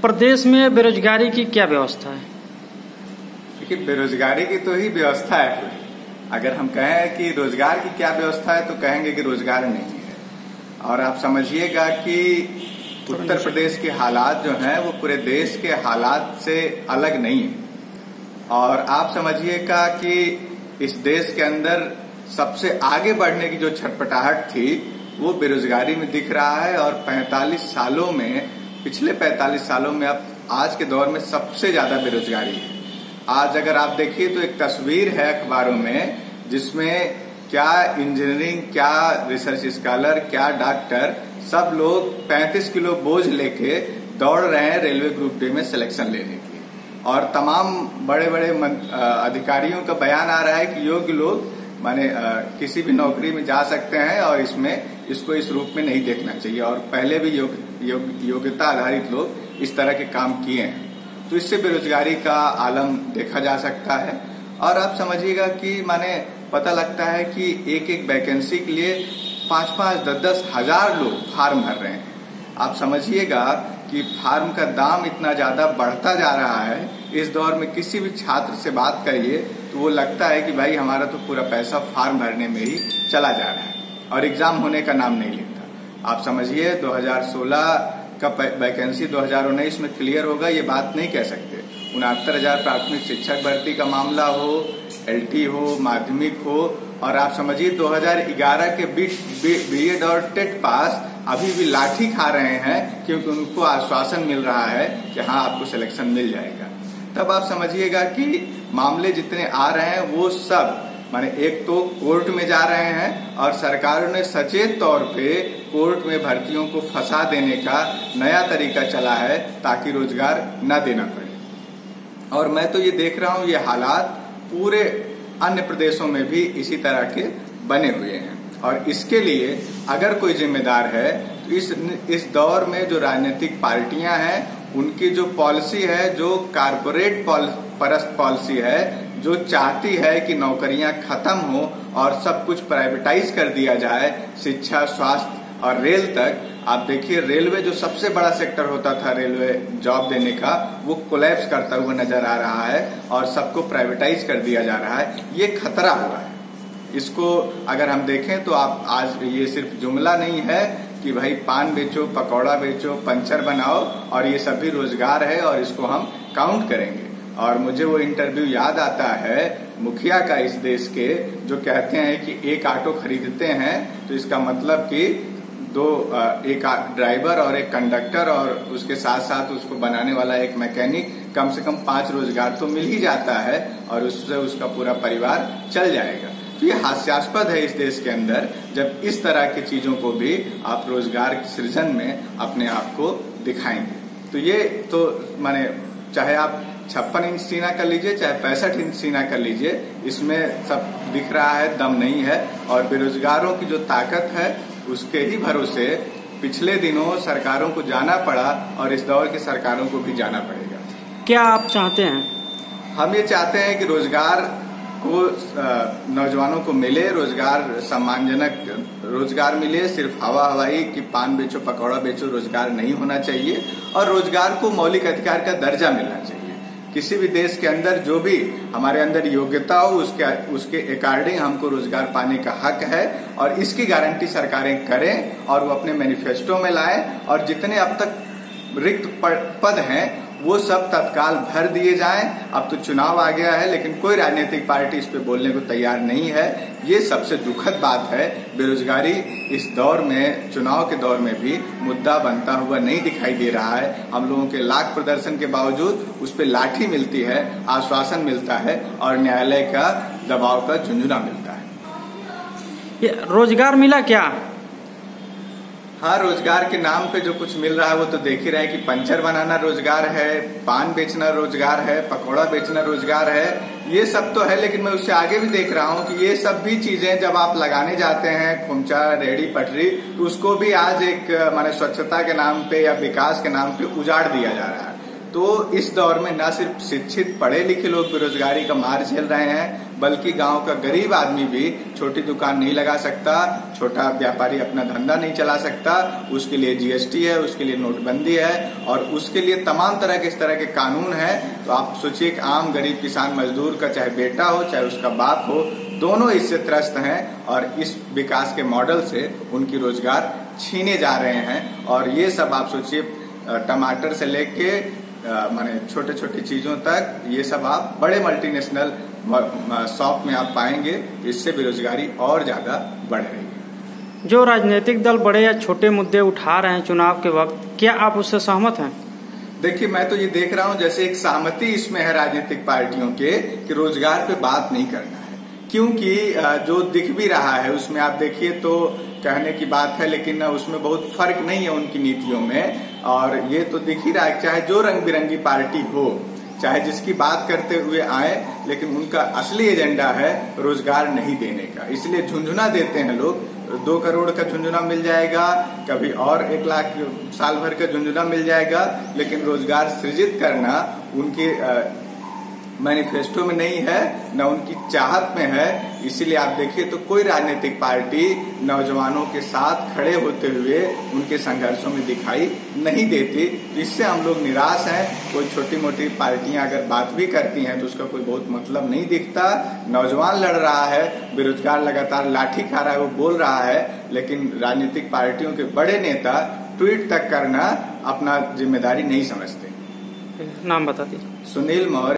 प्रदेश में बेरोजगारी की क्या व्यवस्था है? देखिए, बेरोजगारी की तो ही व्यवस्था है पूरी। अगर हम कहें कि रोजगार की क्या व्यवस्था है तो कहेंगे कि रोजगार नहीं है। और आप समझिएगा कि उत्तर प्रदेश के हालात जो हैं वो पूरे देश के हालात से अलग नहीं है। और आप समझिएगा कि इस देश के अंदर सबसे आगे बढ़ने की जो छटपटाहट थी वो बेरोजगारी में दिख रहा है। और 45 सालों में, पिछले 45 सालों में अब आज के दौर में सबसे ज्यादा बेरोजगारी है। आज अगर आप देखिए तो एक तस्वीर है अखबारों में जिसमें क्या इंजीनियरिंग, क्या रिसर्च स्कॉलर, क्या डॉक्टर, सब लोग 35 किलो बोझ लेके दौड़ रहे हैं रेलवे ग्रुप डी में सिलेक्शन लेने के लिए। और तमाम बड़े बड़े अधिकारियों का बयान आ रहा है कि योग्य लोग माने किसी भी नौकरी में जा सकते हैं और इसको इस रूप में नहीं देखना चाहिए। और पहले भी योग्यता आधारित लोग इस तरह के काम किए हैं। तो इससे बेरोजगारी का आलम देखा जा सकता है। और आप समझिएगा कि माने पता लगता है कि एक एक वैकेंसी के लिए 5-5, 10-10 हजार लोग फार्म भर रहे हैं। आप समझिएगा कि फार्म का दाम इतना ज्यादा बढ़ता जा रहा है। इस दौर में किसी भी छात्र से बात करिए तो वो लगता है कि भाई हमारा तो पूरा पैसा फार्म भरने में ही चला जा रहा है और एग्जाम होने का नाम नहीं लेता। आप समझिए 2016 का वैकेंसी 2019 में क्लियर होगा, ये बात नहीं कह सकते। 69,000 प्राथमिक शिक्षक भर्ती का मामला हो, एलटी हो, माध्यमिक हो। और आप समझिए 2011 के बीएड और टेट पास अभी भी लाठी खा रहे हैं क्योंकि उनको आश्वासन मिल रहा है कि हाँ आपको सिलेक्शन मिल जाएगा। तब आप समझिएगा कि मामले जितने आ रहे हैं वो सब माने एक तो कोर्ट में जा रहे हैं और सरकारों ने सचेत तौर पे कोर्ट में भर्तियों को फंसा देने का नया तरीका चला है ताकि रोजगार न देना पड़े। और मैं तो ये देख रहा हूँ ये हालात पूरे अन्य प्रदेशों में भी इसी तरह के बने हुए हैं। और इसके लिए अगर कोई जिम्मेदार है तो इस दौर में जो राजनीतिक पार्टियां हैं उनकी जो पॉलिसी है, जो कारपोरेट परस्त पॉलिसी है, जो चाहती है कि नौकरियां खत्म हो और सब कुछ प्राइवेटाइज कर दिया जाए, शिक्षा, स्वास्थ्य और रेल तक। आप देखिए रेलवे जो सबसे बड़ा सेक्टर होता था रेलवे जॉब देने का, वो कोलैप्स करता हुआ नजर आ रहा है और सबको प्राइवेटाइज कर दिया जा रहा है। ये खतरा हुआ है। इसको अगर हम देखें तो आप आज ये सिर्फ जुमला नहीं है कि भाई पान बेचो, पकौड़ा बेचो, पंचर बनाओ और ये सभी रोजगार है और इसको हम काउंट करेंगे। और मुझे वो इंटरव्यू याद आता है मुखिया का इस देश के, जो कहते हैं कि एक ऑटो खरीदते हैं तो इसका मतलब कि एक ड्राइवर और एक कंडक्टर और उसके साथ साथ उसको बनाने वाला एक मैकेनिक, कम से कम 5 रोजगार तो मिल ही जाता है और उससे उसका पूरा परिवार चल जाएगा। तो ये हास्यास्पद है इस देश के अंदर जब इस तरह की चीजों को भी आप रोजगार सृजन में अपने आप को दिखाएंगे। तो ये तो माने चाहे आप 56 इंच सीना कर लीजिए चाहे 65 इंच सीना कर लीजिए, इसमें सब दिख रहा है, दम नहीं है। और बेरोजगारों की जो ताकत है उसके ही भरोसे पिछले दिनों सरकारों को जाना पड़ा और इस दौर की सरकारों को भी जाना पड़ेगा। क्या आप चाहते हैं? हम ये चाहते हैं कि रोजगार को नौजवानों को मिले, रोजगार सम्मानजनक रोजगार मिले। सिर्फ हवाई कि पान बेचो, पकौड़ा बेचो रोजगार नहीं होना चाहिए। और रोजगार को मौलिक अधिकार का दर्जा मिलना चाहिए। किसी भी देश के अंदर जो भी हमारे अंदर योग्यता हो उसके अकॉर्डिंग हमको रोजगार पाने का हक है और इसकी गारंटी सरकारें करें और वो अपने मैनिफेस्टो में लाएं। और जितने अब तक रिक्त पद हैं वो सब तत्काल भर दिए जाएं। अब तो चुनाव आ गया है लेकिन कोई राजनीतिक पार्टी इस पे बोलने को तैयार नहीं है। ये सबसे दुखद बात है। बेरोजगारी इस दौर में, चुनाव के दौर में भी मुद्दा बनता हुआ नहीं दिखाई दे रहा है। हम लोगों के लाख प्रदर्शन के बावजूद उस पे लाठी मिलती है, आश्वासन मिलता है और न्यायालय का दबाव का झुंझुना मिलता है। ये रोजगार मिला क्या? हाँ, रोजगार के नाम पे जो कुछ मिल रहा है वो तो देख ही रहे हैं कि पंचर बनाना रोजगार है, पान बेचना रोजगार है, पकौड़ा बेचना रोजगार है। ये सब तो है लेकिन मैं उससे आगे भी देख रहा हूँ कि ये सब भी चीजें जब आप लगाने जाते हैं खुमचा, रेहड़ी पटरी, तो उसको भी आज एक माने स्वच्छता के नाम पे या विकास के नाम पे उजाड़ दिया जा रहा है। तो इस दौर में न सिर्फ शिक्षित पढ़े लिखे लोग बेरोजगारी का मार झेल रहे हैं, बल्कि गांव का गरीब आदमी भी छोटी दुकान नहीं लगा सकता, छोटा व्यापारी अपना धंधा नहीं चला सकता। उसके लिए जीएसटी है, उसके लिए नोटबंदी है और उसके लिए तमाम तरह के इस तरह के कानून है। तो आप सोचिए कि आम गरीब किसान मजदूर का चाहे बेटा हो चाहे उसका बाप हो, दोनों इससे त्रस्त हैं और इस विकास के मॉडल से उनकी रोजगार छीने जा रहे हैं। और ये सब आप सोचिए टमाटर से लेके माने छोटे छोटे चीजों तक, ये सब आप बड़े मल्टीनेशनल शॉप में आप पाएंगे। इससे बेरोजगारी और ज्यादा बढ़ रही है। जो राजनीतिक दल बड़े या छोटे मुद्दे उठा रहे हैं चुनाव के वक्त, क्या आप उससे सहमत हैं? देखिए, मैं तो ये देख रहा हूँ जैसे एक सहमति इसमें है राजनीतिक पार्टियों के कि रोजगार पे बात नहीं करना है, क्योंकि जो दिख भी रहा है उसमें आप देखिए तो कहने की बात है, लेकिन उसमें बहुत फर्क नहीं है उनकी नीतियों में। और ये तो दिख ही रहा है, चाहे जो रंग बिरंगी पार्टी हो, चाहे जिसकी बात करते हुए आए, लेकिन उनका असली एजेंडा है रोजगार नहीं देने का। इसलिए झुंझुना देते हैं लोग, 2 करोड़ का झुंझुना मिल जाएगा, कभी और 1 लाख साल भर का झुंझुना मिल जाएगा, लेकिन रोजगार सृजित करना उनके मैनिफेस्टो में नहीं है, न उनकी चाहत में है। इसीलिए आप देखिए तो कोई राजनीतिक पार्टी नौजवानों के साथ खड़े होते हुए उनके संघर्षों में दिखाई नहीं देती। इससे हम लोग निराश हैं। कोई छोटी मोटी पार्टियां अगर बात भी करती हैं तो उसका कोई बहुत मतलब नहीं दिखता। नौजवान लड़ रहा है, बेरोजगार लगातार लाठी खा रहा है, वो बोल रहा है, लेकिन राजनीतिक पार्टियों के बड़े नेता ट्वीट तक करना अपना जिम्मेदारी नहीं समझते। नाम बता दीजिए। सुनील मौर्य।